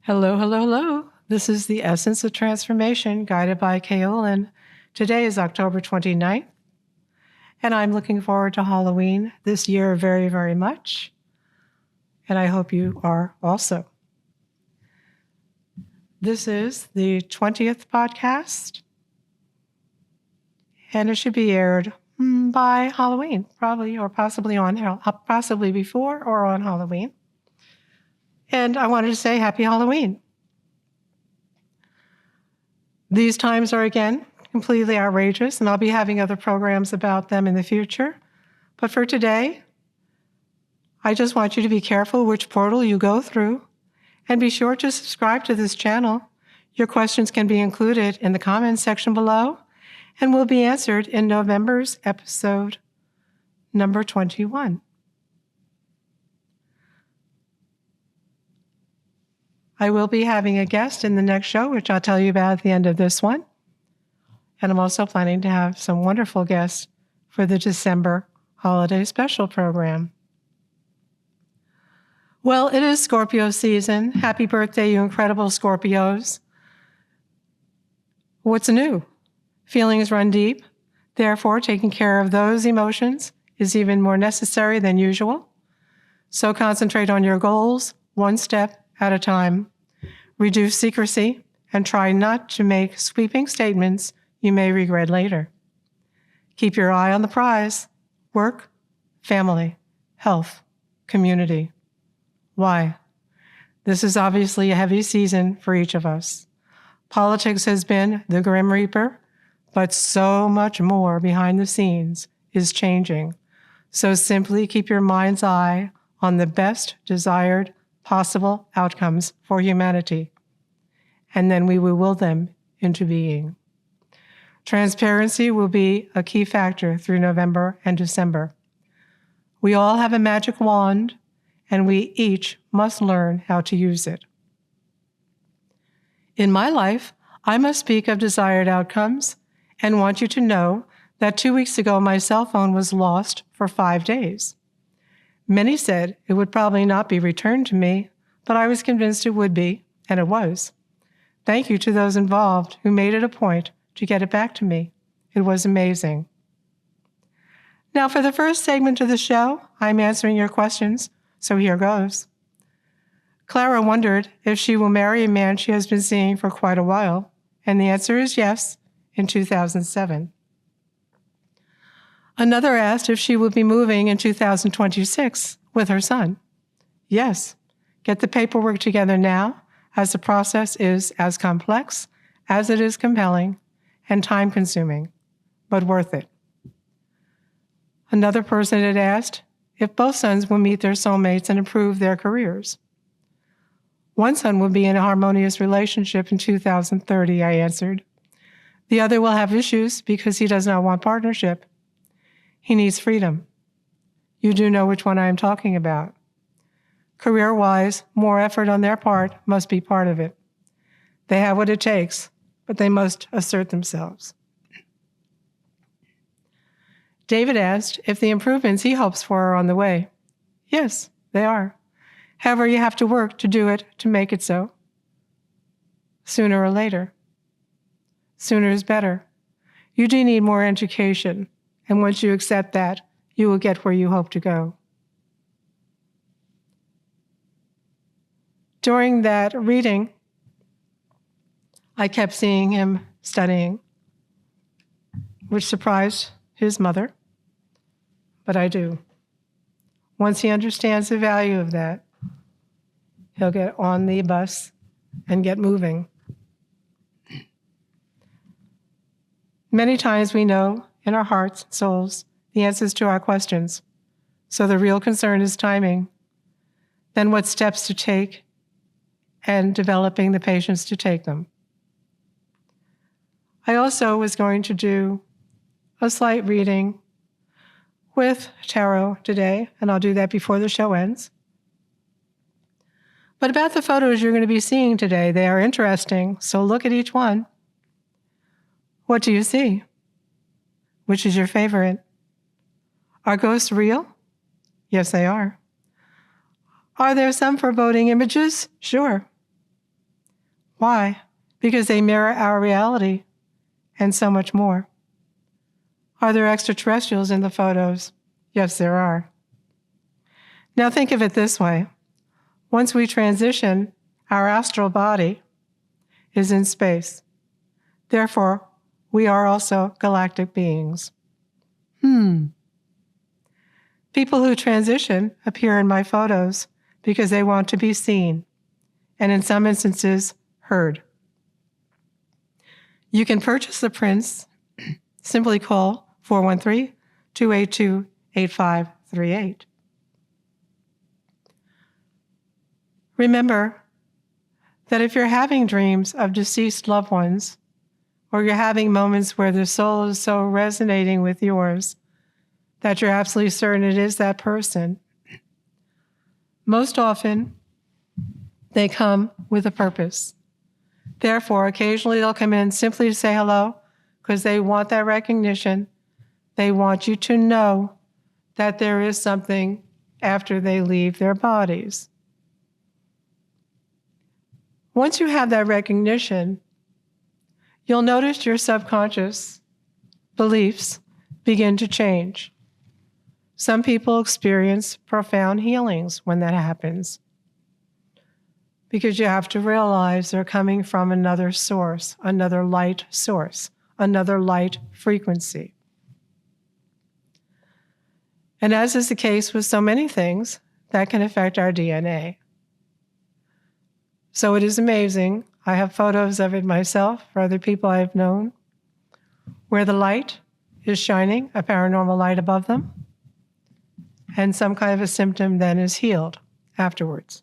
Hello, hello, hello. This is the Essence of Transformation, guided by Kaolin. Today is October 29th, and I'm looking forward to Halloween this year very, very much. And I hope you are also. This is the 20th podcast, and it should be aired by Halloween, probably, or possibly before or on Halloween. And I wanted to say Happy Halloween. These times are, again, completely outrageous, and I'll be having other programs about them in the future. But for today, I just want you to be careful which portal you go through, and be sure to subscribe to this channel. Your questions can be included in the comments section below, and will be answered in November's episode number 21. I will be having a guest in the next show, which I'll tell you about at the end of this one. And I'm also planning to have some wonderful guests for the December holiday special program. Well, it is Scorpio season. Happy birthday, you incredible Scorpios. What's new? Feelings run deep. Therefore, taking care of those emotions is even more necessary than usual. So concentrate on your goals, one step at a time. Reduce secrecy and try not to make sweeping statements you may regret later. Keep your eye on the prize: work, family, health, community. Why? This is obviously a heavy season for each of us. Politics has been the Grim Reaper, but so much more behind the scenes is changing. So simply keep your mind's eye on the best desired possible outcomes for humanity, and then we will will them into being. Transparency will be a key factor through November and December. We all have a magic wand, and we each must learn how to use it. In my life, I must speak of desired outcomes and want you to know that 2 weeks ago my cell phone was lost for 5 days. Many said it would probably not be returned to me, but I was convinced it would be, and it was. Thank you to those involved who made it a point to get it back to me. It was amazing. Now, for the first segment of the show, I'm answering your questions, so here goes. Clara wondered if she will marry a man she has been seeing for quite a while, and the answer is yes, in 2007. Another asked if she would be moving in 2026 with her son. Yes, get the paperwork together now, as the process is as complex as it is compelling and time-consuming, but worth it. Another person had asked if both sons will meet their soulmates and improve their careers. One son will be in a harmonious relationship in 2030, I answered. The other will have issues because he does not want partnership. He needs freedom. You do know which one I am talking about. Career-wise, more effort on their part must be part of it. They have what it takes, but they must assert themselves. David asked if the improvements he hopes for are on the way. Yes, they are. However, you have to work to do it to make it so. Sooner or later. Sooner is better. You do need more education, and once you accept that, you will get where you hope to go. During that reading, I kept seeing him studying, which surprised his mother, but I do. Once he understands the value of that, he'll get on the bus and get moving. Many times we know in our hearts and souls the answers to our questions, so the real concern is timing, then what steps to take, and developing the patience to take them. I also was going to do a slight reading with tarot today, and I'll do that before the show ends. But about the photos you're going to be seeing today, they are interesting, so look at each one. What do you see? Which is your favorite? Are ghosts real? Yes, they are. Are there some foreboding images? Sure. Why? Because they mirror our reality and so much more. Are there extraterrestrials in the photos? Yes, there are. Now think of it this way. Once we transition, our astral body is in space. Therefore, we are also galactic beings. People who transition appear in my photos because they want to be seen, and in some instances, heard. You can purchase the prints. Simply call 413-282-8538. Remember that if you're having dreams of deceased loved ones, or you're having moments where their soul is so resonating with yours that you're absolutely certain it is that person, most often they come with a purpose. Therefore, occasionally they'll come in simply to say hello because they want that recognition. They want you to know that there is something after they leave their bodies. Once you have that recognition, you'll notice your subconscious beliefs begin to change. Some people experience profound healings when that happens, because you have to realize they're coming from another source, another light source, another light frequency. And as is the case with so many things, that can affect our DNA. So it is amazing. I have photos of it myself for other people I've known, where the light is shining, a paranormal light above them, and some kind of a symptom then is healed afterwards.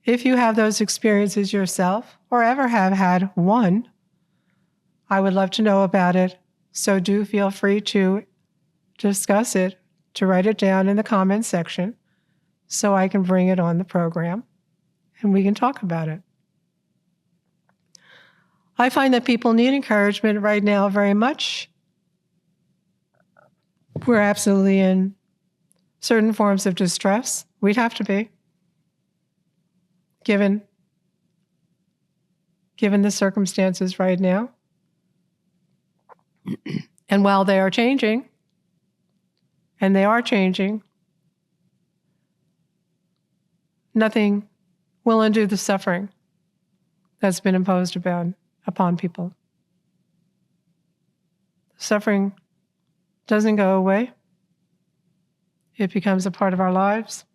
If you have those experiences yourself, or ever have had one, I would love to know about it, so do feel free to discuss it, to write it down in the comments section, so I can bring it on the program, and we can talk about it. I find that people need encouragement right now very much. We're absolutely in certain forms of distress. We'd have to be, given the circumstances right now. And while they are changing, and they are changing, nothing will undo the suffering that's been imposed upon people. Suffering doesn't go away. It becomes a part of our lives.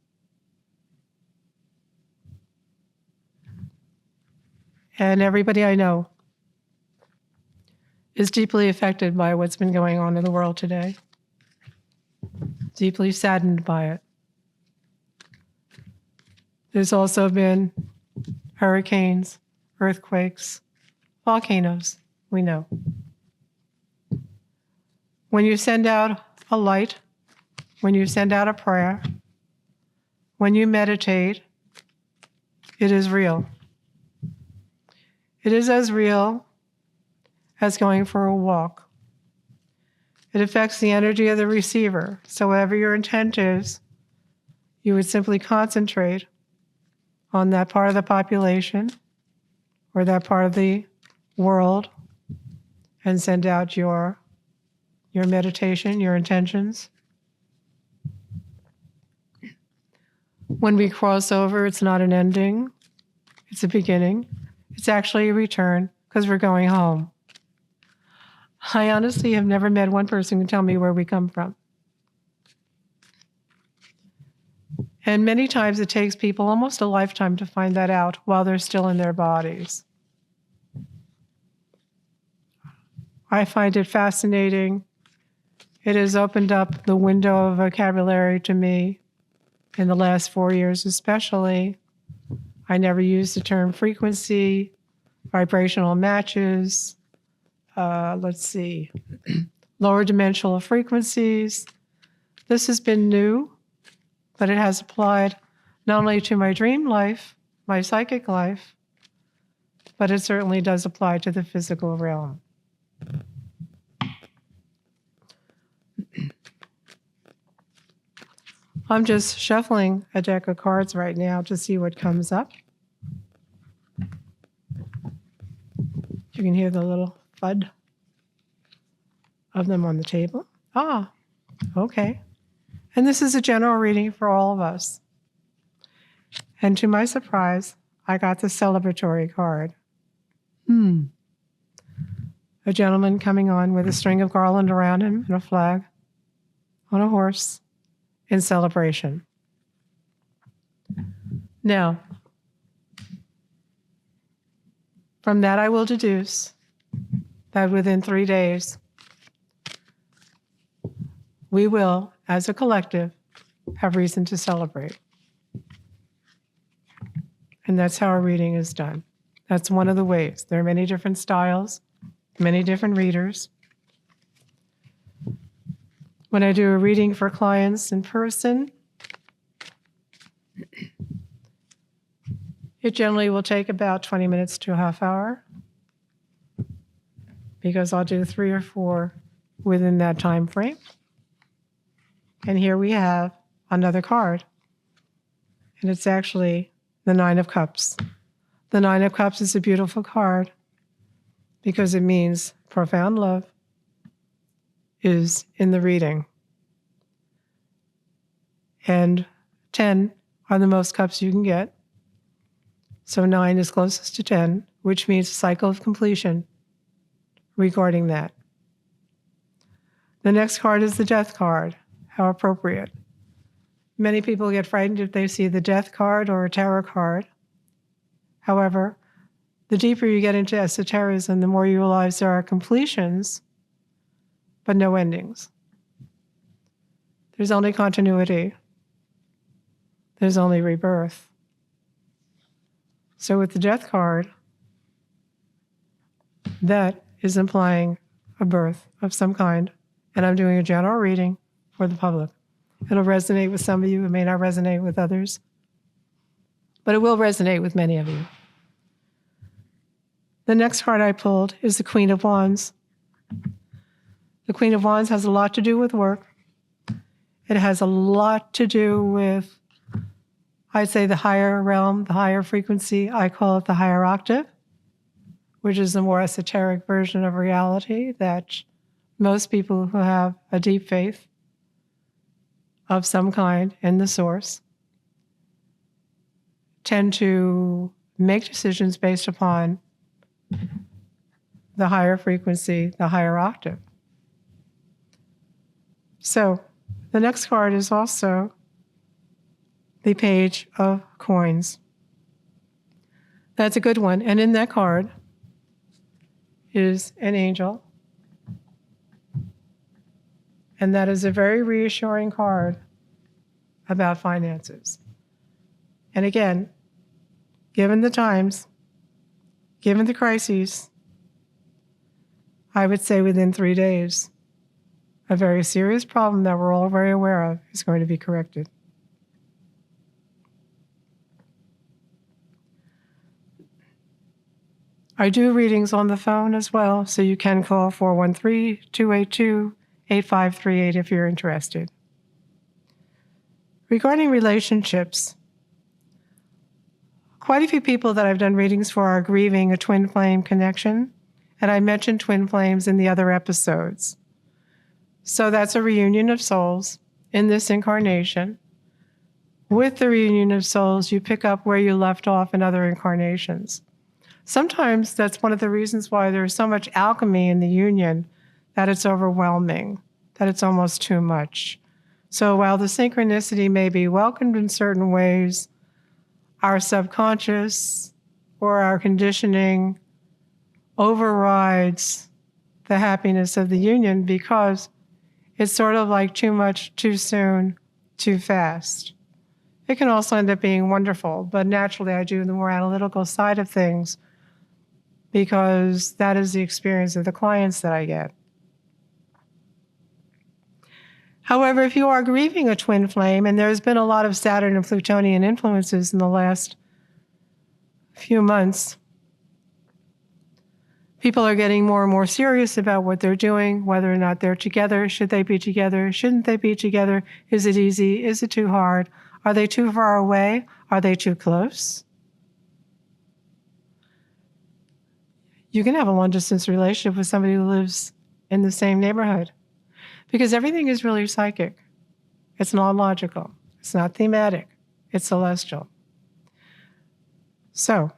And everybody I know is deeply affected by what's been going on in the world today. Deeply saddened by it. There's also been hurricanes, earthquakes, volcanoes, we know. When you send out a light, when you send out a prayer, when you meditate, it is real. It is as real as going for a walk. It affects the energy of the receiver. So whatever your intent is, you would simply concentrate on that part of the population or that part of the world and send out your meditation, your intentions. When we cross over, it's not an ending, it's a beginning. It's actually a return because we're going home. I honestly have never met one person who can tell me where we come from. And many times it takes people almost a lifetime to find that out while they're still in their bodies. I find it fascinating. It has opened up the window of vocabulary to me in the last 4 years especially. I never used the term frequency, vibrational matches, lower dimensional frequencies. This has been new, but it has applied not only to my dream life, my psychic life, but it certainly does apply to the physical realm. I'm just shuffling a deck of cards right now to see what comes up. You can hear the little thud of them on the table. Ah, okay. And this is a general reading for all of us. And to my surprise, I got the celebratory card. A gentleman coming on with a string of garland around him and a flag on a horse in celebration. Now, from that I will deduce that within 3 days, we will, as a collective, have reason to celebrate. And that's how our reading is done. That's one of the ways. There are many different styles, many different readers. When I do a reading for clients in person, it generally will take about 20 minutes to a half hour, because I'll do 3 or 4 within that time frame. And here we have another card. And it's actually the 9 of Cups. The 9 of Cups is a beautiful card because it means profound love is in the reading. And 10 are the most cups you can get. So 9 is closest to 10, which means a cycle of completion regarding that. The next card is the Death card. How appropriate. Many people get frightened if they see the Death card or a tarot card. However, the deeper you get into esotericism, the more you realize there are completions, but no endings. There's only continuity. There's only rebirth. So with the Death card, that is implying a birth of some kind, and I'm doing a general reading for the public. It'll resonate with some of you. It may not resonate with others, but it will resonate with many of you. The next card I pulled is the Queen of Wands. The Queen of Wands has a lot to do with work. It has a lot to do with, I'd say, the higher realm, the higher frequency. I call it the higher octave, which is the more esoteric version of reality that most people who have a deep faith of some kind in the source tend to make decisions based upon the higher frequency, the higher octave. So the next card is also the Page of Coins. That's a good one. And in that card is an angel. And that is a very reassuring card about finances. And again, given the times, given the crises, I would say within 3 days, a very serious problem that we're all very aware of is going to be corrected. I do readings on the phone as well, so you can call 413-282-8538 if you're interested. Regarding relationships, quite a few people that I've done readings for are grieving a twin flame connection, and I mentioned twin flames in the other episodes. So that's a reunion of souls in this incarnation. With the reunion of souls, you pick up where you left off in other incarnations. Sometimes that's one of the reasons why there's so much alchemy in the union, that it's overwhelming, that it's almost too much. So while the synchronicity may be welcomed in certain ways, our subconscious or our conditioning overrides the happiness of the union because it's sort of like too much, too soon, too fast. It can also end up being wonderful, but naturally I do the more analytical side of things because that is the experience of the clients that I get. However, if you are grieving a twin flame, and there's been a lot of Saturn and Plutonian influences in the last few months, People are getting more and more serious about what they're doing, whether or not they're together. Should they be together? Shouldn't they be together? Is it easy? Is it too hard? Are they too far away? Are they too close? You can have a long-distance relationship with somebody who lives in the same neighborhood because everything is really psychic. It's not logical. It's not thematic. It's celestial. So,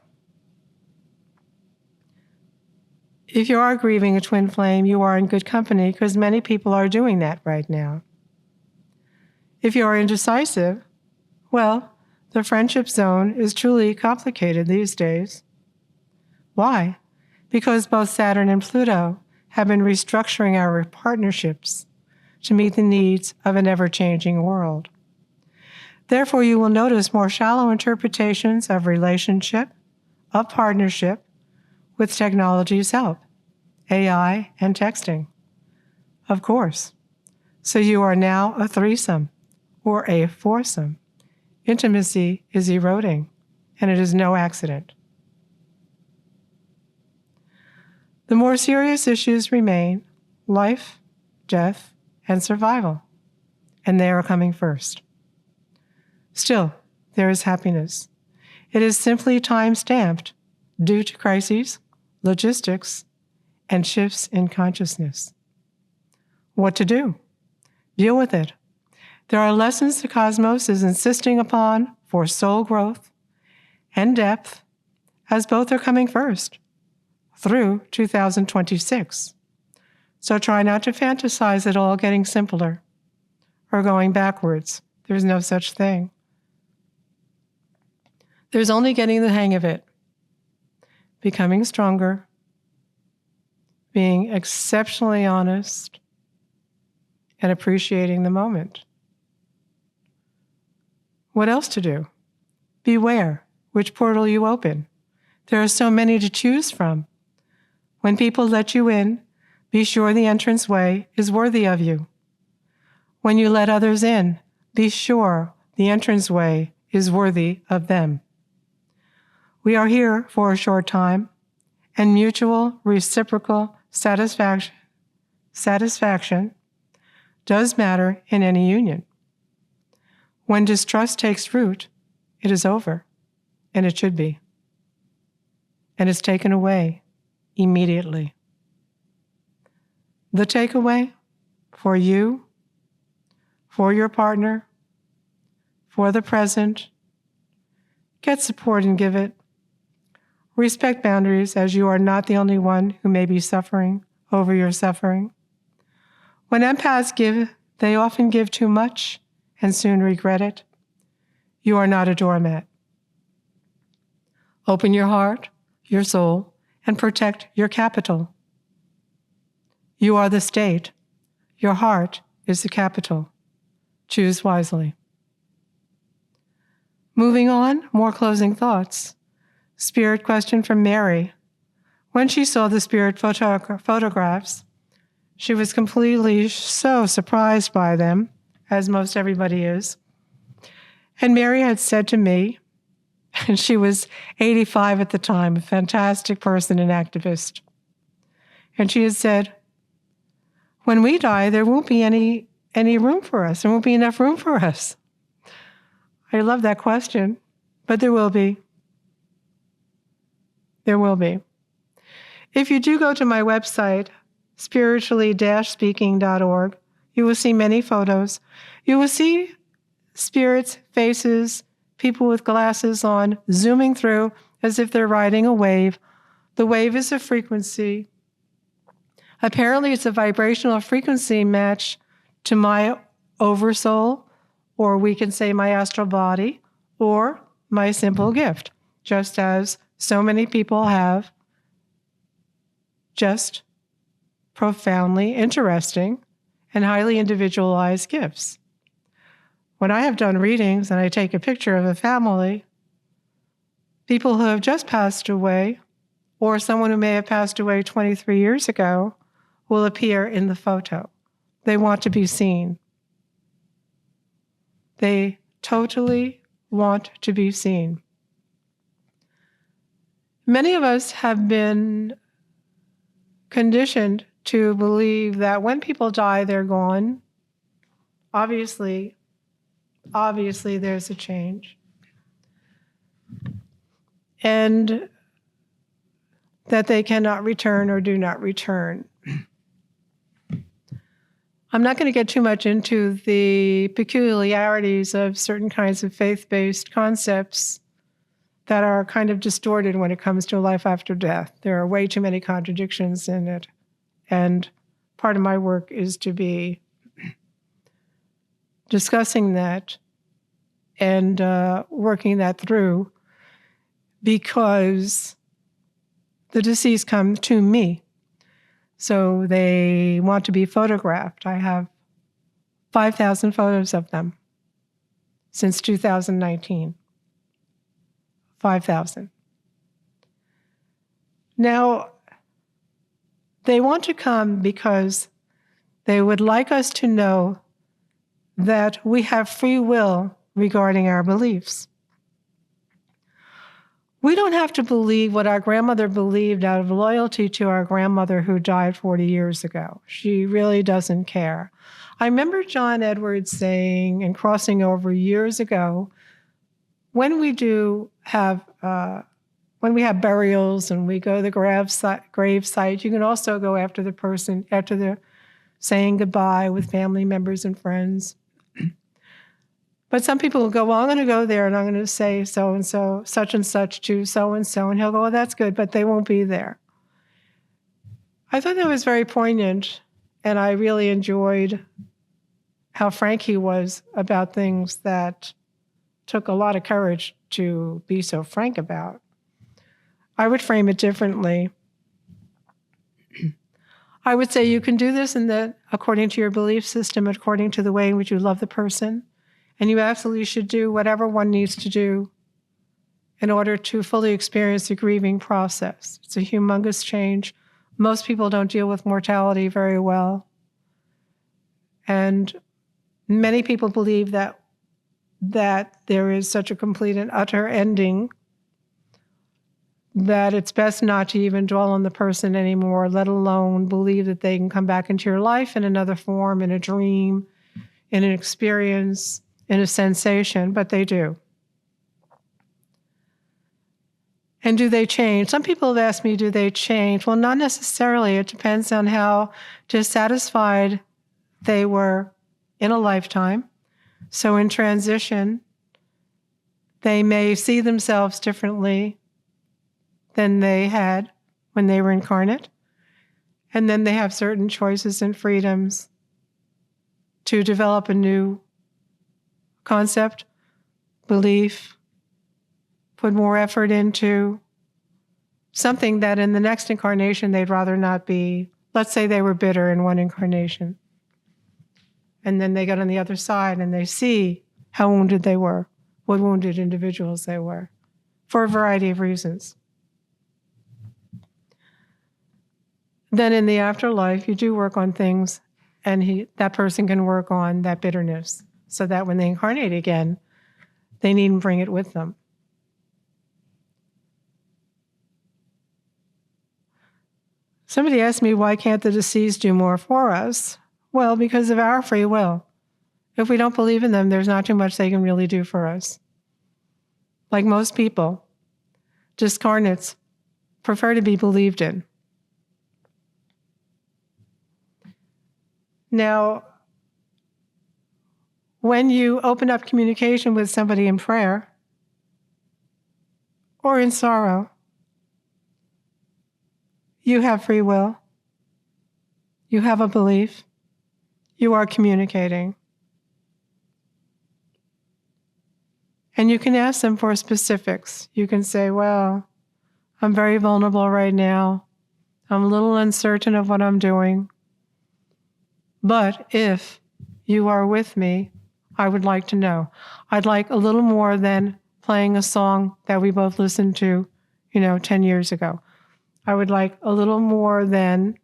if you are grieving a twin flame, you are in good company because many people are doing that right now. If you are indecisive, well, the friendship zone is truly complicated these days. Why? Because both Saturn and Pluto have been restructuring our partnerships to meet the needs of an ever-changing world. Therefore, you will notice more shallow interpretations of relationship, of partnership, with technology's help, AI and texting. Of course. So you are now a threesome or a foursome. Intimacy is eroding, and it is no accident. The more serious issues remain life, death, and survival, and they are coming first. Still, there is happiness. It is simply time-stamped due to crises, logistics, and shifts in consciousness. What to do? Deal with it. There are lessons the cosmos is insisting upon for soul growth and depth, as both are coming first, through 2026. So try not to fantasize it all getting simpler or going backwards. There's no such thing. There's only getting the hang of it, becoming stronger, being exceptionally honest, and appreciating the moment. What else to do? Beware which portal you open. There are so many to choose from. When people let you in, be sure the entranceway is worthy of you. When you let others in, be sure the entranceway is worthy of them. We are here for a short time, and mutual reciprocal satisfaction does matter in any union. When distrust takes root, it is over, and it should be, and it's taken away immediately. The takeaway for you, for your partner, for the present, get support and give it. Respect boundaries, as you are not the only one who may be suffering over your suffering. When empaths give, they often give too much and soon regret it. You are not a doormat. Open your heart, your soul, and protect your capital. You are the state. Your heart is the capital. Choose wisely. Moving on, more closing thoughts. Spirit question from Mary. When she saw the spirit photographs, she was completely so surprised by them, as most everybody is. And Mary had said to me, and she was 85 at the time, a fantastic person and activist. And she had said, when we die, there won't be any room for us. There won't be enough room for us. I love that question, but there will be. There will be. If you do go to my website, spiritually-speaking.org, you will see many photos. You will see spirits, faces, people with glasses on, zooming through as if they're riding a wave. The wave is a frequency. Apparently, it's a vibrational frequency match to my oversoul, or we can say my astral body, or my simple gift, just as so many people have just profoundly interesting and highly individualized gifts. When I have done readings and I take a picture of a family, people who have just passed away, or someone who may have passed away 23 years ago, will appear in the photo. They want to be seen. They totally want to be seen. Many of us have been conditioned to believe that when people die, they're gone. Obviously, there's a change. And that they cannot return or do not return. I'm not going to get too much into the peculiarities of certain kinds of faith-based concepts that are kind of distorted when it comes to life after death. There are way too many contradictions in it. And part of my work is to be discussing that and working that through, because the deceased come to me. So they want to be photographed. I have 5,000 photos of them since 2019. 5,000. Now, they want to come because they would like us to know that we have free will regarding our beliefs. We don't have to believe what our grandmother believed out of loyalty to our grandmother who died 40 years ago. She really doesn't care. I remember John Edwards saying, and crossing over years ago, when we have burials and we go to the grave site, you can also go after the saying goodbye with family members and friends. But some people will go, well, I'm going to go there and I'm going to say so-and-so, such and such to so-and-so. And he'll go, well, that's good, but they won't be there. I thought that was very poignant, and I really enjoyed how frank he was about things that took a lot of courage to be so frank about. I would frame it differently. I would say you can do this according to your belief system, according to the way in which you love the person. And you absolutely should do whatever one needs to do in order to fully experience the grieving process. It's a humongous change. Most people don't deal with mortality very well. And many people believe that there is such a complete and utter ending that it's best not to even dwell on the person anymore, let alone believe that they can come back into your life in another form, in a dream, in an experience, in a sensation, but they do. And do they change? Some people have asked me, do they change? Well, not necessarily. It depends on how dissatisfied they were in a lifetime. So in transition, they may see themselves differently than they had when they were incarnate. And then they have certain choices and freedoms to develop a new concept, belief, put more effort into something that in the next incarnation they'd rather not be. Let's say they were bitter in one incarnation. And then they got on the other side and they see how wounded they were, what wounded individuals they were, for a variety of reasons. Then in the afterlife, you do work on things, and that person can work on that bitterness, so that when they incarnate again, they needn't bring it with them. Somebody asked me, why can't the deceased do more for us? Well, because of our free will. If we don't believe in them, there's not too much they can really do for us. Like most people, discarnates prefer to be believed in. Now, when you open up communication with somebody in prayer or in sorrow, you have free will. You have a belief. You are communicating. And you can ask them for specifics. You can say, well, I'm very vulnerable right now. I'm a little uncertain of what I'm doing. But if you are with me, I would like to know. I'd like a little more than playing a song that we both listened to, 10 years ago. I would like a little more than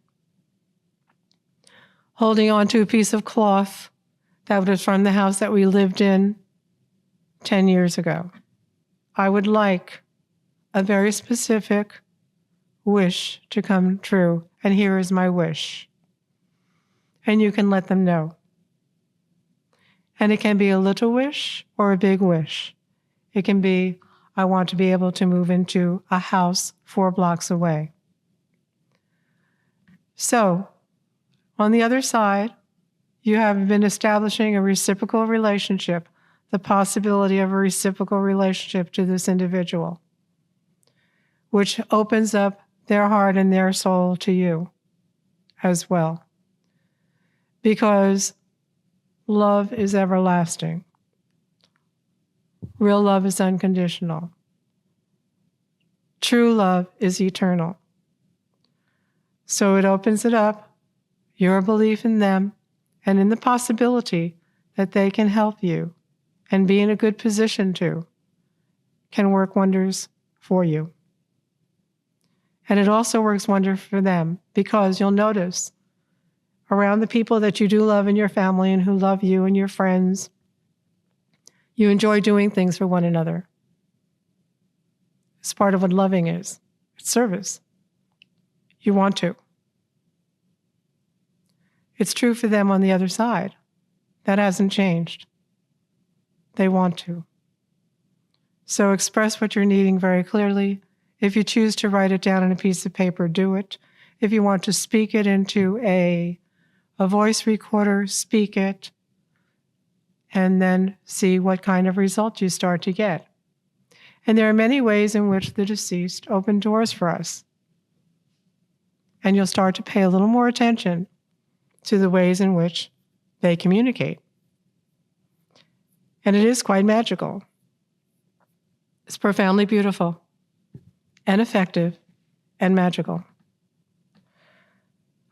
holding on to a piece of cloth that was from the house that we lived in 10 years ago. I would like a very specific wish to come true. and here is my wish. And you can let them know. And it can be a little wish or a big wish. It can be, I want to be able to move into a house 4 blocks away. So, on the other side, you have been establishing a reciprocal relationship, the possibility of a reciprocal relationship to this individual, which opens up their heart and their soul to you as well. Because love is everlasting. Real love is unconditional. True love is eternal. So it opens it up, your belief in them, and in the possibility that they can help you and be in a good position to, can work wonders for you. And it also works wonders for them, because you'll notice around the people that you do love in your family and who love you and your friends, you enjoy doing things for one another. It's part of what loving is. It's service. You want to. It's true for them on the other side. That hasn't changed. They want to. So express what you're needing very clearly. If you choose to write it down on a piece of paper, do it. If you want to speak it into a voice recorder, speak it, and then see what kind of result you start to get. And there are many ways in which the deceased open doors for us. And you'll start to pay a little more attention to the ways in which they communicate. And it is quite magical. It's profoundly beautiful and effective and magical.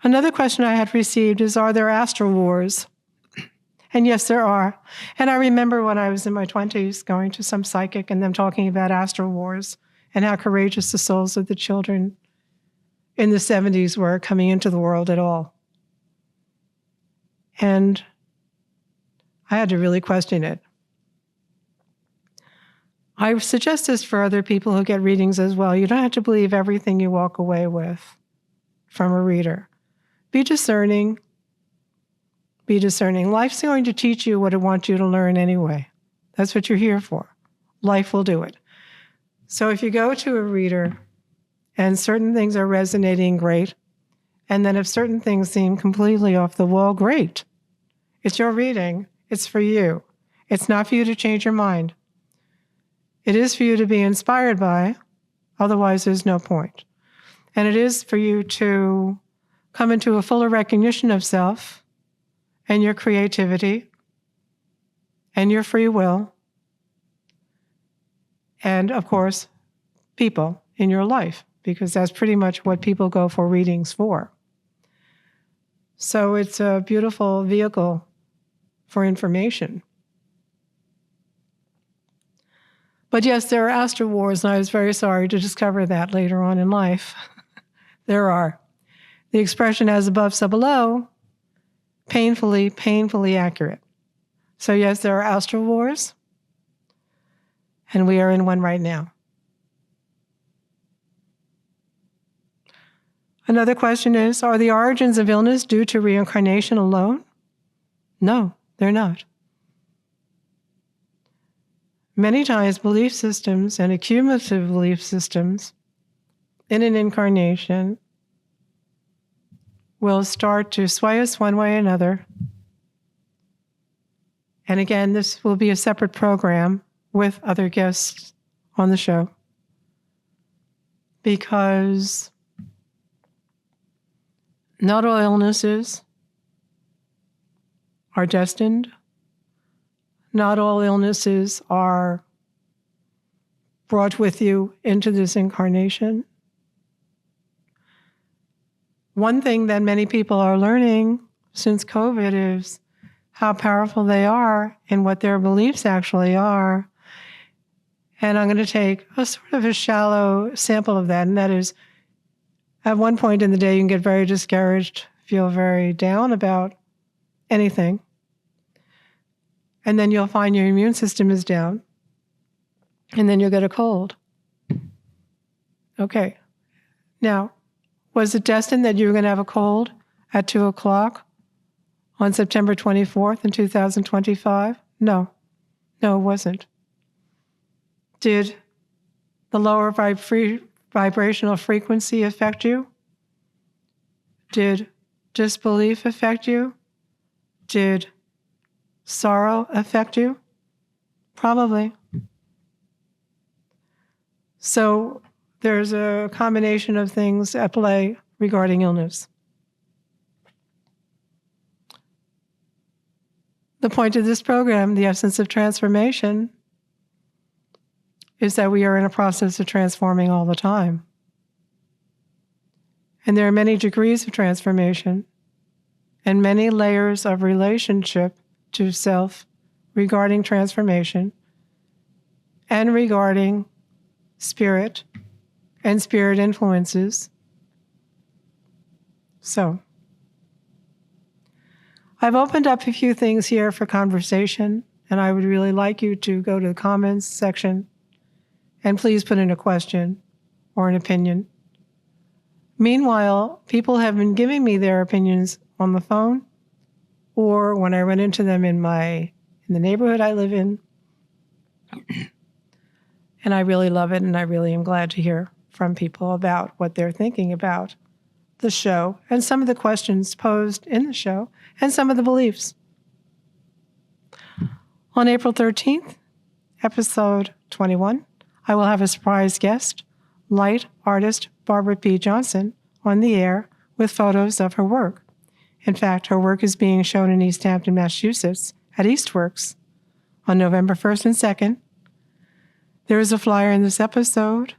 Another question I had received is, are there astral wars? And yes, there are. And I remember when I was in my 20s going to some psychic and them talking about astral wars and how courageous the souls of the children in the 70s were coming into the world at all. And I had to really question it. I suggest this for other people who get readings as well. You don't have to believe everything you walk away with from a reader. Be discerning. Be discerning. Life's going to teach you what it wants you to learn anyway. That's what you're here for. Life will do it. So if you go to a reader and certain things are resonating, great. And then if certain things seem completely off the wall, great. It's your reading. It's for you. It's not for you to change your mind. It is for you to be inspired by, otherwise there's no point. And it is for you to come into a fuller recognition of self and your creativity and your free will and, of course, people in your life, because that's pretty much what people go for readings for. So it's a beautiful vehicle for information. But yes, there are astral wars, and I was very sorry to discover that later on in life. There are. The expression as above, so below, painfully, painfully accurate. So yes, there are astral wars, and we are in one right now. Another question is, are the origins of illness due to reincarnation alone? No, they're not. Many times, belief systems and accumulative belief systems in an incarnation will start to sway us one way or another. And again, this will be a separate program with other guests on the show, because not all illnesses are destined. Not all illnesses are brought with you into this incarnation. One thing that many people are learning since COVID is how powerful they are and what their beliefs actually are. And I'm going to take a sort of a shallow sample of that, and that is, at one point in the day, you can get very discouraged, feel very down about anything. And then you'll find your immune system is down. And then you'll get a cold. Okay. Now, Was it destined that you were going to have a cold at 2 o'clock on September 24th in 2025? No. No, it wasn't. Did the lower vibrational frequency affect you? Did disbelief affect you? Did sorrow affect you? Probably. So there's a combination of things at play regarding illness. The point of this program, the essence of transformation, is that we are in a process of transforming all the time. And there are many degrees of transformation and many layers of relationship to self regarding transformation and regarding spirit and spirit influences. So, I've opened up a few things here for conversation, and I would really like you to go to the comments section and please put in a question or an opinion. Meanwhile, people have been giving me their opinions on the phone or when I run into them in the neighborhood I live in. And I really love it, and I really am glad to hear from people about what they're thinking about the show and some of the questions posed in the show and some of the beliefs. On April 13th, episode 21, I will have a surprise guest, light artist Barbara P. Johnson, on the air with photos of her work. In fact, her work is being shown in East Hampton, Massachusetts at Eastworks on November 1st and 2nd. There is a flyer in this episode,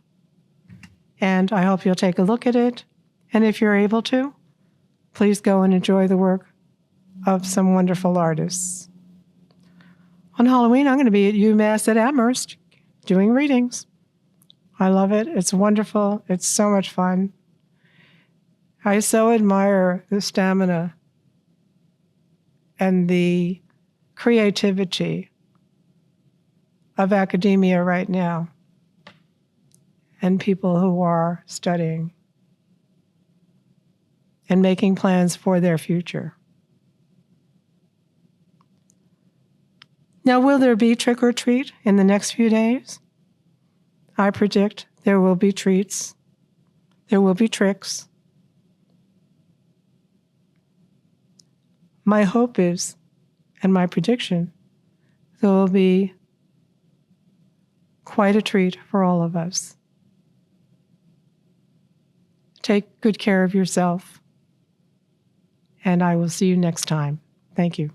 and I hope you'll take a look at it. And if you're able to, please go and enjoy the work of some wonderful artists. On Halloween, I'm going to be at UMass at Amherst doing readings. I love it. It's wonderful. It's so much fun. I so admire the stamina and the creativity of academia right now and people who are studying and making plans for their future. Now, will there be trick or treat in the next few days? I predict there will be treats. There will be tricks. My hope is, and my prediction, there will be quite a treat for all of us. Take good care of yourself, and I will see you next time. Thank you.